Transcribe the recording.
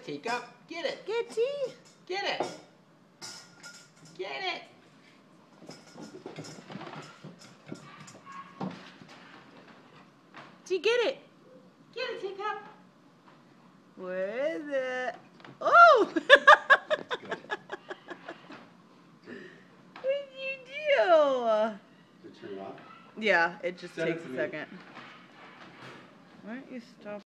it, Teacup. Get it. Get Tea. Get it. Get it. Tea, get it. Get it, Teacup. Where is it? Oh! What did you do? Did it turn it off? Yeah, it just Send it takes to a me. second. Why don't you stop